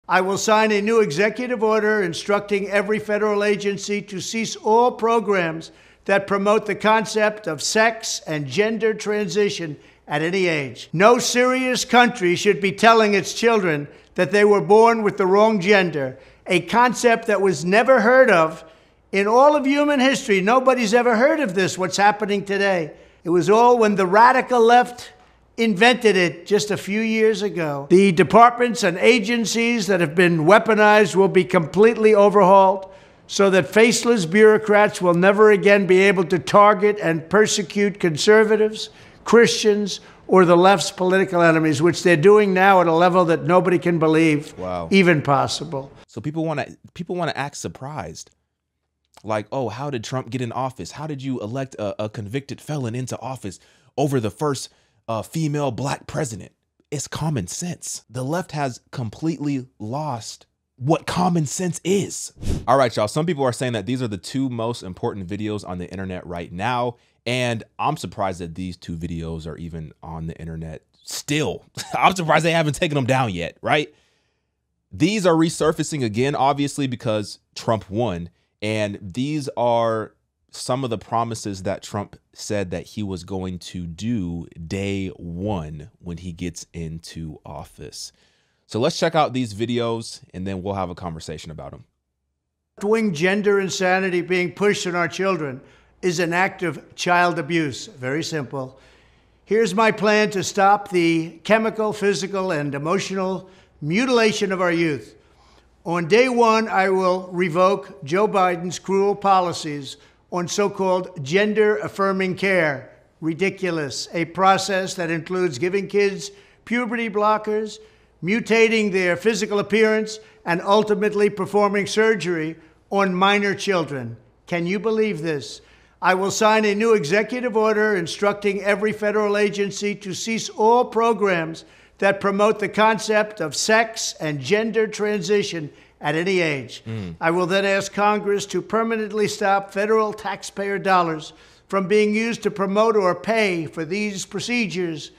I will sign a new executive order instructing every federal agency to cease all programs that promote the concept of sex and gender transition at any age. No serious country should be telling its children that they were born with the wrong gender, a concept that was never heard of in all of human history. Nobody's ever heard of this, what's happening today. It was all when the radical left invented it just a few years ago. The departments and agencies that have been weaponized will be completely overhauled so that faceless bureaucrats will never again be able to target and persecute conservatives, Christians, or the left's political enemies, which they're doing now at a level that nobody can believe even possible. So people want to act surprised. Like, oh, how did Trump get in office? How did you elect a convicted felon into office over the first female black president? It's common sense. The left has completely lost what common sense is. All right, y'all. Some people are saying that these are the two most important videos on the internet right now. And I'm surprised that these two videos are even on the internet still. I'm surprised they haven't taken them down yet, right? These are resurfacing again, obviously, because Trump won. And these are some of the promises that Trump said that he was going to do day one when he gets into office. So let's check out these videos and then we'll have a conversation about them. Left-wing gender insanity being pushed on our children is an act of child abuse. Very simple. Here's my plan to stop the chemical, physical, and emotional mutilation of our youth. On day one, I will revoke Joe Biden's cruel policies on so-called gender-affirming care. Ridiculous. A process that includes giving kids puberty blockers, mutating their physical appearance, and ultimately performing surgery on minor children. Can you believe this? I will sign a new executive order instructing every federal agency to cease all programs that promote the concept of sex and gender transition at any age. I will then ask Congress to permanently stop federal taxpayer dollars from being used to promote or pay for these procedures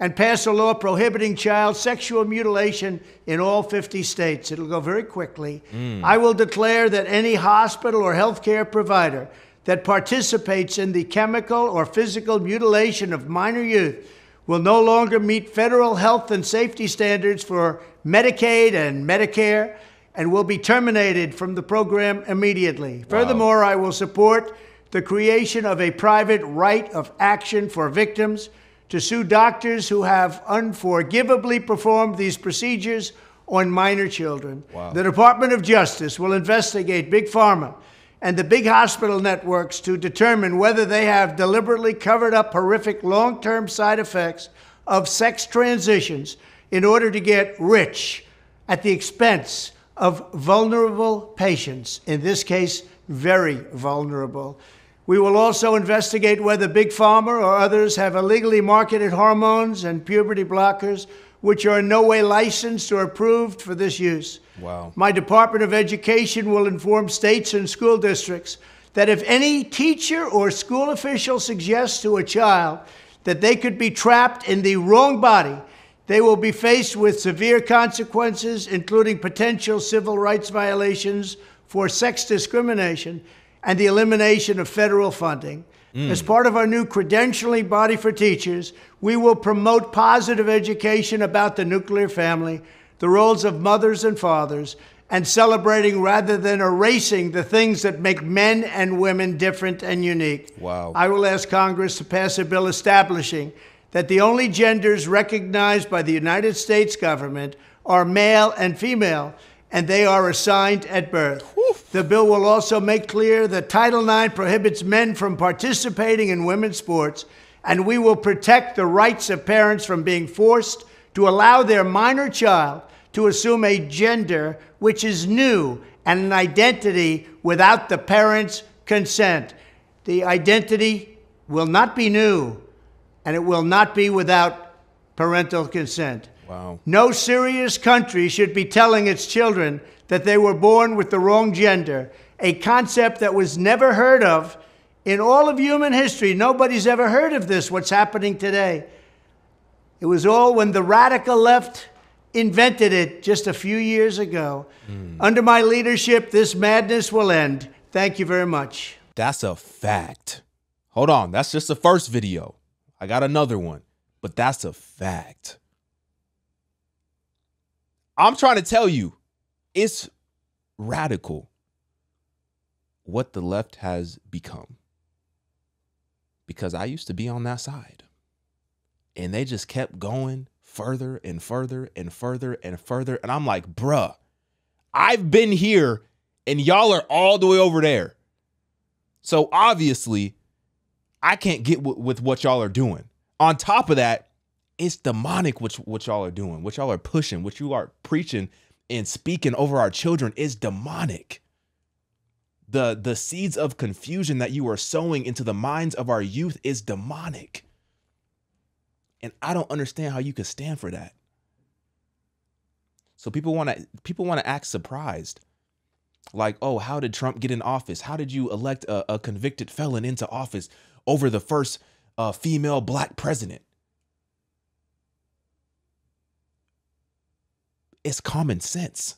and pass a law prohibiting child sexual mutilation in all 50 states. It'll go very quickly. I will declare that any hospital or healthcare provider that participates in the chemical or physical mutilation of minor youth will no longer meet federal health and safety standards for Medicaid and Medicare and will be terminated from the program immediately. Furthermore, I will support the creation of a private right of action for victims to sue doctors who have unforgivably performed these procedures on minor children. The Department of Justice will investigate Big Pharma and the big hospital networks to determine whether they have deliberately covered up horrific long-term side effects of sex transitions in order to get rich at the expense of vulnerable patients, in this case, very vulnerable. We will also investigate whether Big Pharma or others have illegally marketed hormones and puberty blockers which are in no way licensed or approved for this use. My Department of Education will inform states and school districts that if any teacher or school official suggests to a child that they could be trapped in the wrong body, they will be faced with severe consequences, including potential civil rights violations for sex discrimination and the elimination of federal funding. As part of our new credentialing body for teachers, we will promote positive education about the nuclear family, the roles of mothers and fathers, and celebrating rather than erasing the things that make men and women different and unique. I will ask Congress to pass a bill establishing that the only genders recognized by the United States government are male and female, and they are assigned at birth. The bill will also make clear that Title IX prohibits men from participating in women's sports, and we will protect the rights of parents from being forced to allow their minor child to assume a gender which is new and an identity without the parents' consent. The identity will not be new, and it will not be without parental consent. No serious country should be telling its children that they were born with the wrong gender, a concept that was never heard of in all of human history. Nobody's ever heard of this, what's happening today. It was all when the radical left invented it just a few years ago. Under my leadership, this madness will end. Thank you very much. That's a fact. Hold on. That's just the first video. I got another one, but that's a fact. I'm trying to tell you, it's radical what the left has become. Because I used to be on that side. And they just kept going further and further and further and further. And I'm like, bruh, I've been here and y'all are all the way over there. So obviously, I can't get with what y'all are doing. On top of that, it's demonic what y'all are doing, what y'all are pushing, what you are preaching and speaking over our children is demonic. The seeds of confusion that you are sowing into the minds of our youth is demonic. And I don't understand how you could stand for that. So people want to act surprised. Like, oh, how did Trump get in office? How did you elect a convicted felon into office over the first female black president? It's common sense.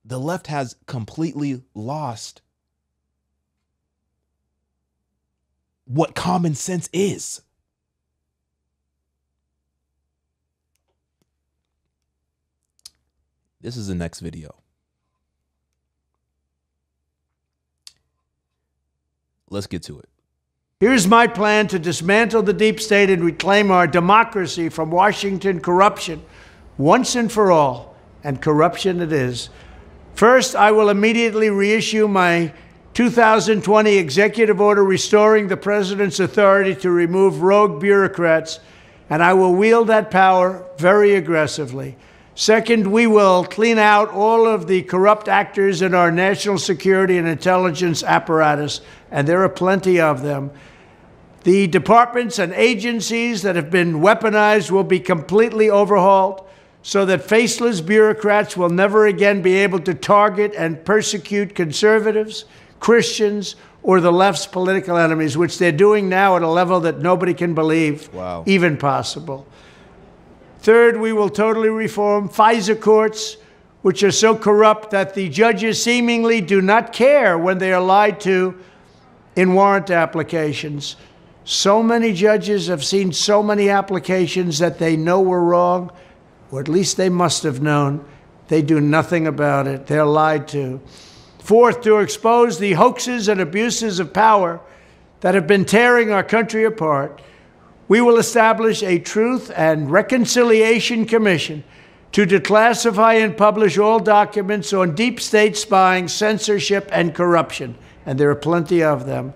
The left has completely lost what common sense is. This is the next video. Let's get to it. Here's my plan to dismantle the deep state and reclaim our democracy from Washington corruption once and for all, and corruption it is. First, I will immediately reissue my 2020 executive order restoring the president's authority to remove rogue bureaucrats, and I will wield that power very aggressively. Second, we will clean out all of the corrupt actors in our national security and intelligence apparatus, and there are plenty of them. The departments and agencies that have been weaponized will be completely overhauled so that faceless bureaucrats will never again be able to target and persecute conservatives, Christians, or the left's political enemies, which they're doing now at a level that nobody can believe even possible. Third, we will totally reform FISA courts, which are so corrupt that the judges seemingly do not care when they are lied to in warrant applications. So many judges have seen so many applications that they know were wrong, or at least they must have known. They do nothing about it. They're lied to. Fourth, to expose the hoaxes and abuses of power that have been tearing our country apart, we will establish a Truth and Reconciliation Commission to declassify and publish all documents on deep state spying, censorship, and corruption, and there are plenty of them.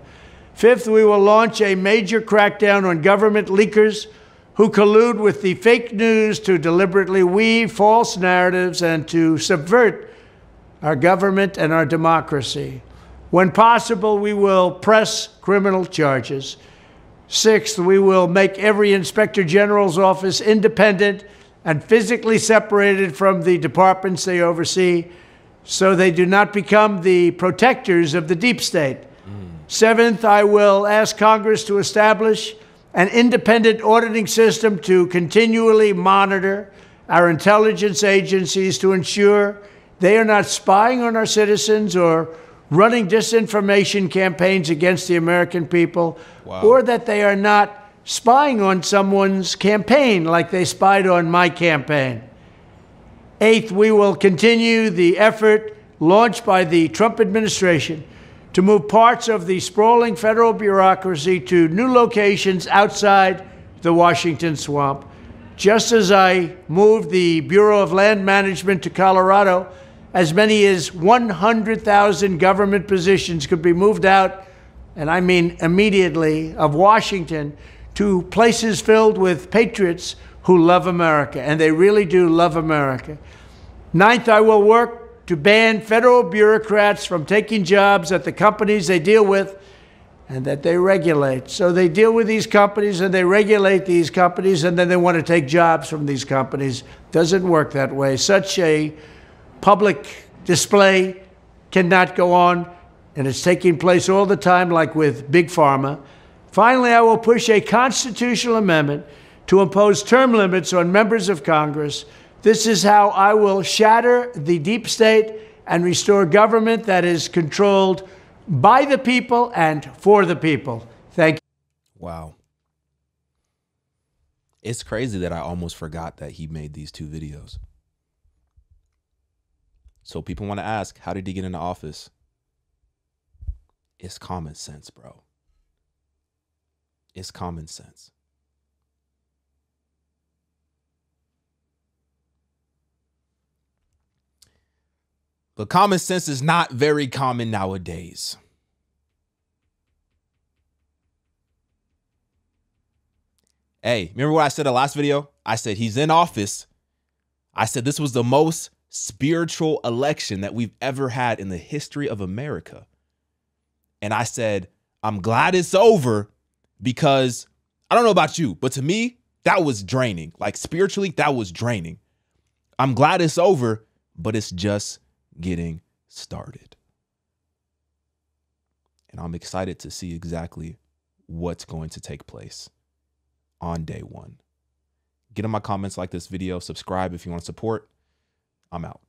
Fifth, we will launch a major crackdown on government leakers who collude with the fake news to deliberately weave false narratives and to subvert our government and our democracy. When possible, we will press criminal charges. Sixth, we will make every Inspector General's office independent and physically separated from the departments they oversee so they do not become the protectors of the deep state. Seventh, I will ask Congress to establish an independent auditing system to continually monitor our intelligence agencies to ensure they are not spying on our citizens or running disinformation campaigns against the American people, or that they are not spying on someone's campaign like they spied on my campaign. Eighth, we will continue the effort launched by the Trump administration to move parts of the sprawling federal bureaucracy to new locations outside the Washington swamp. Just as I moved the Bureau of Land Management to Colorado, as many as 100,000 government positions could be moved out, and I mean immediately, of Washington to places filled with patriots who love America, and they really do love America. Ninth, I will work to ban federal bureaucrats from taking jobs at the companies they deal with and that they regulate. So they deal with these companies and they regulate these companies, and then they want to take jobs from these companies. Doesn't work that way. Such a public display cannot go on, and it's taking place all the time, like with Big Pharma. Finally, I will push a constitutional amendment to impose term limits on members of Congress. This is how I will shatter the deep state and restore government that is controlled by the people and for the people. Thank you. Wow. It's crazy that I almost forgot that he made these 2 videos. So people want to ask, how did he get into office? It's common sense, bro. It's common sense. But common sense is not very common nowadays. Hey, remember what I said in the last video? I said he's in office. I said this was the most spiritual election that we've ever had in the history of America. And I said, I'm glad it's over because I don't know about you, but to me, that was draining. Like spiritually, that was draining. I'm glad it's over, but it's just getting started. And I'm excited to see exactly what's going to take place on day 1. Get in my comments, like this video, subscribe if you want to support. I'm out.